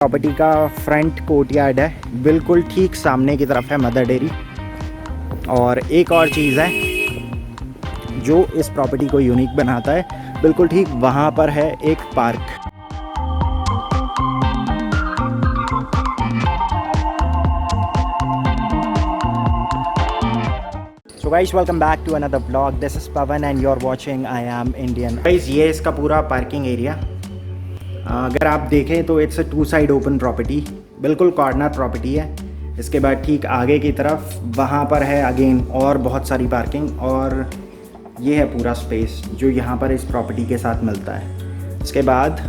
Property का front courtyard है, बिल्कुल ठीक सामने की तरफ है मदर डेयरी। और एक और चीज़ है जो इस प्रॉपर्टी को यूनिक बनाता है, बिल्कुल ठीक वहाँ पर है एक park. So guys, welcome back to another vlog. This is Pavan and you're watching I Am Indian. Guys, ये इसका पूरा पार्किंग एरिया अगर आप देखें तो it's a 2 side open property, बिल्कुल कॉर्नर प्रॉपर्टी है। इसके बाद ठीक आगे की तरफ वहाँ पर है अगेन और बहुत सारी पार्किंग, और ये है पूरा स्पेस जो यहाँ पर इस प्रॉपर्टी के साथ मिलता है। इसके बाद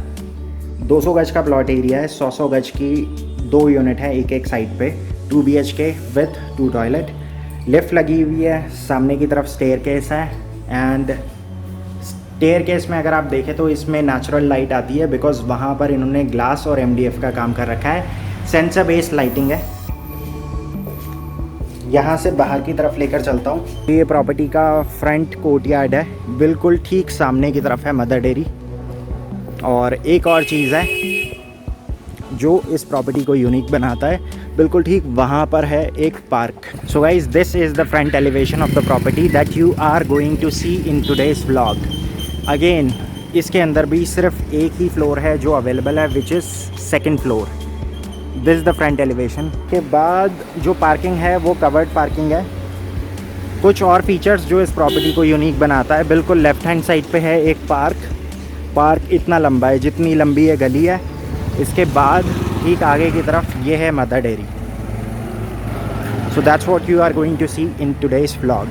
200 गज का प्लॉट एरिया है, 100 गज की 2 यूनिट है एक एक साइड पे, 2 BHK विथ 2 टॉयलेट, लिफ्ट लगी हुई है, सामने की तरफ स्टेयरकेस है। एंड स्टेयरकेस में अगर आप देखें तो इसमें नेचुरल लाइट आती है बिकॉज वहाँ पर इन्होंने ग्लास और MDF का काम कर रखा है। सेंसर बेस्ड लाइटिंग है। यहाँ से बाहर की तरफ लेकर चलता हूँ। ये प्रॉपर्टी का फ्रंट कोर्टयार्ड है, बिल्कुल ठीक सामने की तरफ है मदर डेयरी। और एक और चीज़ है जो इस प्रॉपर्टी को यूनिक बनाता है, बिल्कुल ठीक वहाँ पर है एक park. So guys, this is the front elevation of the property that you are going to see in today's vlog. Again इसके अंदर भी सिर्फ एक ही फ्लोर है जो अवेलेबल है, which is second floor. This is the front elevation. के बाद जो पार्किंग है वो कवर्ड पार्किंग है। कुछ और फीचर्स जो इस प्रॉपर्टी को यूनिक बनाता है, बिल्कुल लेफ़्ट हैंड साइड पे है एक पार्क इतना लंबा है जितनी लंबी ये गली है। इसके बाद ठीक आगे की तरफ ये है Mother Dairy. So that's what you are going to see in today's vlog.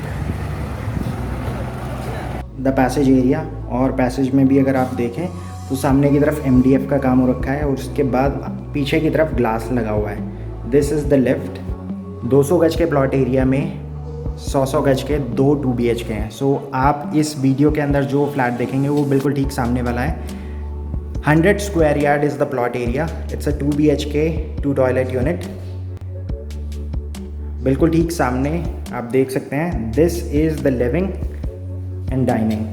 The passage area, और पैसेज में भी अगर आप देखें तो सामने की तरफ MDF का काम हो रखा है और उसके बाद पीछे की तरफ ग्लास लगा हुआ है। This is the lift. 200 गज के प्लॉट एरिया में 100 गज के 2 BHK हैं। सो आप इस वीडियो के अंदर जो फ्लैट देखेंगे वो बिल्कुल ठीक सामने वाला है। 100 square yard is the plot area. It's a 2 BHK 2 toilet unit. बिल्कुल ठीक सामने आप देख सकते हैं, this is the living and dining.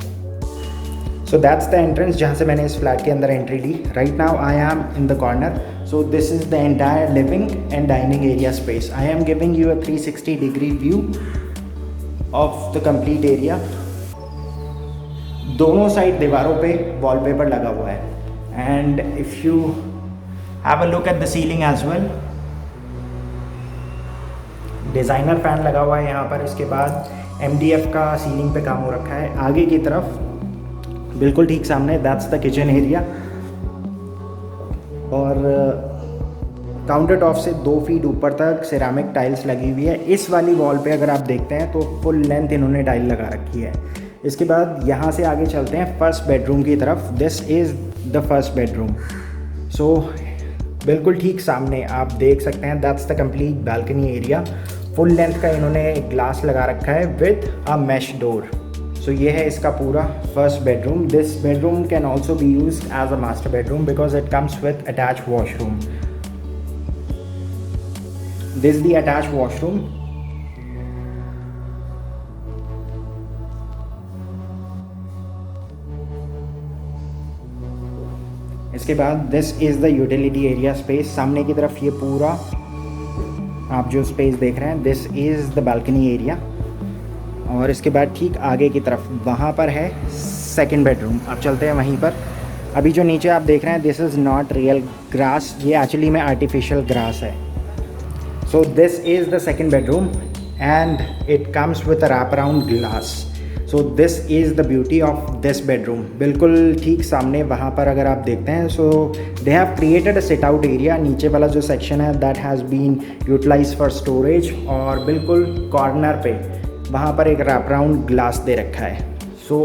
So that's the entrance जहाँ से मैंने इस फ्लैट के अंदर एंट्री ली। Right now I am in the corner. So this is the entire living and dining area space. I am giving you a 360 degree view of the complete area. दोनों side दीवारों पे wallpaper लगा हुआ है। And if you have a look at the ceiling as well, designer fan लगा हुआ है यहाँ पर। इसके बाद MDF का सीलिंग पे काम हो रखा है। आगे की तरफ बिल्कुल ठीक सामने दैट्स द किचन एरिया, और काउंटर टॉप से 2 फीट ऊपर तक सिरामिक टाइल्स लगी हुई है। इस वाली वॉल पे अगर आप देखते हैं तो फुल लेंथ इन्होंने टाइल लगा रखी है। इसके बाद यहाँ से आगे चलते हैं फर्स्ट बेडरूम की तरफ। This is the first bedroom. So बिल्कुल ठीक सामने आप देख सकते हैं that's the complete balcony area. Full length का इन्होंने ग्लास लगा रखा है with a mesh door. So ये है इसका पूरा first bedroom. This bedroom can also be used as a master bedroom because it comes with attach washroom. This the attach washroom. इसके बाद this is the utility area space. सामने की तरफ ये पूरा आप जो स्पेस देख रहे हैं, this is the balcony area. और इसके बाद ठीक आगे की तरफ वहाँ पर है सेकंड बेडरूम। अब चलते हैं वहीं पर। अभी जो नीचे आप देख रहे हैं, this is not real grass, ये एक्चुअली में आर्टिफिशियल ग्रास है। So this is the second bedroom and it comes with a wrap around glass. So this is the beauty of this bedroom. बिल्कुल ठीक सामने वहाँ पर अगर आप देखते हैं, so they have created a sit out area. नीचे वाला जो सेक्शन है that has been utilize for storage, और बिल्कुल कॉर्नर पे वहाँ पर एक रैप अराउंड ग्लास दे रखा है। So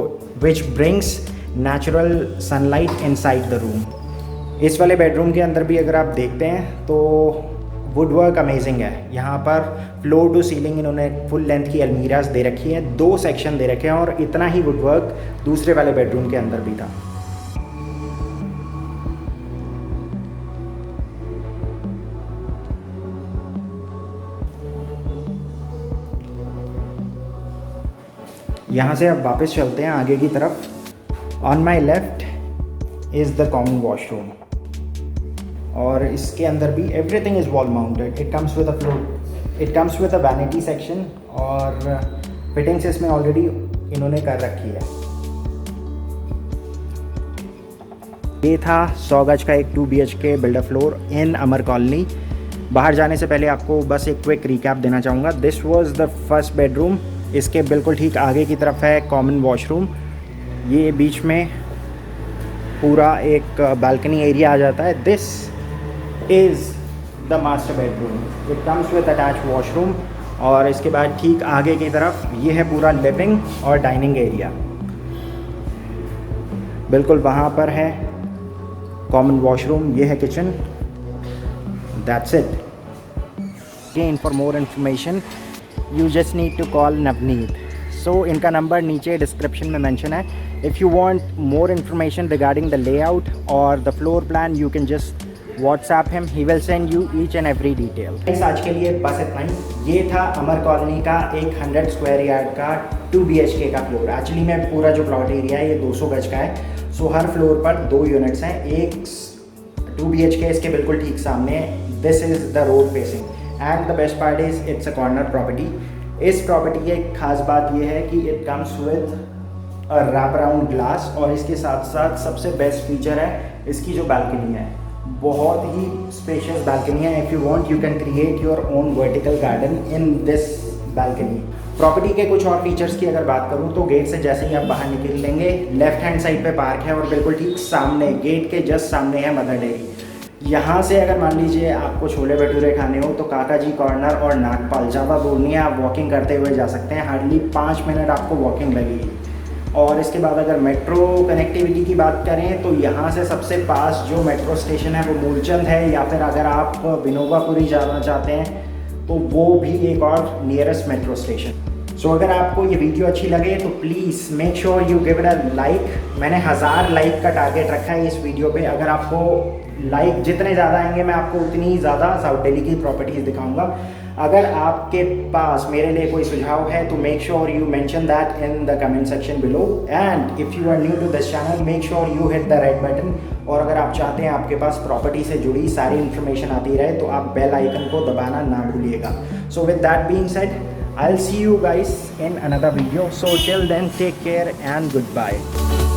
which brings natural sunlight inside the room. इस वाले बेडरूम के अंदर भी अगर आप देखते हैं तो वुडवर्क अमेजिंग है। यहाँ पर फ्लोर टू सीलिंग इन्होंने फुल लेंथ की अलमीराज दे रखी है, 2 सेक्शन दे रखे हैं, और इतना ही वुडवर्क दूसरे वाले बेडरूम के अंदर भी था। यहाँ से अब वापस चलते हैं आगे की तरफ। On my left is the common washroom, और इसके अंदर भी everything is wall mounted. It comes with a floor, it comes with a vanity section और फिटिंग्स इसमें ऑलरेडी इन्होंने कर रखी है. ये था 100 गज का एक 2 BHK बिल्डर फ्लोर इन अमर कॉलोनी. बाहर जाने से पहले आपको बस एक क्विक रिकैप देना चाहूँगा. This was the first bedroom. इसके बिल्कुल ठीक आगे की तरफ है कॉमन वॉशरूम. ये बीच में पूरा एक बालकनी एरिया आ जाता है. This is the master bedroom. It comes with attach washroom और इसके बाद ठीक आगे की तरफ ये है पूरा लिविंग और डाइनिंग एरिया. बिल्कुल वहाँ पर है कॉमन वॉशरूम. ये है kitchen. That's it. Again for more information you just need to call Navneet. So इनका नंबर नीचे डिस्क्रिप्शन में मेंशन है. If you want more information regarding the layout और the floor plan you can just WhatsApp him. He will send you each and every detail. आज के लिए बस इतना ही. ये था अमर कॉलोनी का एक 100 स्क्वायर यार्ड का 2 BHK का फ्लोर. एक्चुअली में पूरा जो प्लॉट एरिया है ये 200 गज का है. सो हर फ्लोर पर 2 यूनिट्स हैं. एक 2 BHK इसके बिल्कुल ठीक सामने है. This is the road facing and the best part is it's a corner property. इस प्रॉपर्टी की एक खास बात ये है कि it comes with rap around glass और इसके साथ साथ सबसे बेस्ट फीचर है इसकी जो बालकनी है. बहुत ही स्पेशियस बालकनी है. If you want you can create your own vertical garden in this balcony. Property के कुछ और फीचर्स की अगर बात करूं तो गेट से जैसे ही आप बाहर निकल लेंगे लेफ्ट हैंड साइड पे पार्क है और बिल्कुल ठीक सामने गेट के जस्ट सामने है मदर डेयरी. यहाँ से अगर मान लीजिए आपको छोले भटूरे खाने हो तो काका जी कॉर्नर और नागपाल ज़्यादा दूर नहीं है. आप वॉकिंग करते हुए जा सकते हैं. हार्डली 5 मिनट आपको वॉकिंग लगेगी. और इसके बाद अगर मेट्रो कनेक्टिविटी की बात करें तो यहाँ से सबसे पास जो मेट्रो स्टेशन है वो मूलचंद है, या फिर अगर आप विनोबापुरी जाना चाहते हैं तो वो भी एक और नियरेस्ट मेट्रो स्टेशन. सो अगर आपको ये वीडियो अच्छी लगे तो please make sure you give it a like. मैंने 1000 लाइक का टारगेट रखा है इस वीडियो पे. अगर आपको लाइक जितने ज़्यादा आएंगे मैं आपको उतनी ज़्यादा साउथ दिल्ली की प्रॉपर्टीज़ दिखाऊंगा. अगर आपके पास मेरे लिए कोई सुझाव है तो make sure you mention that in the comment section below. And if you are new to this channel make sure you hit the red button. और अगर आप चाहते हैं आपके पास प्रॉपर्टी से जुड़ी सारी इन्फॉर्मेशन आती रहे तो आप बेल आइकन को दबाना ना भूलिएगा. So with that being said I'll see you guys in another video. So till then, take care and goodbye.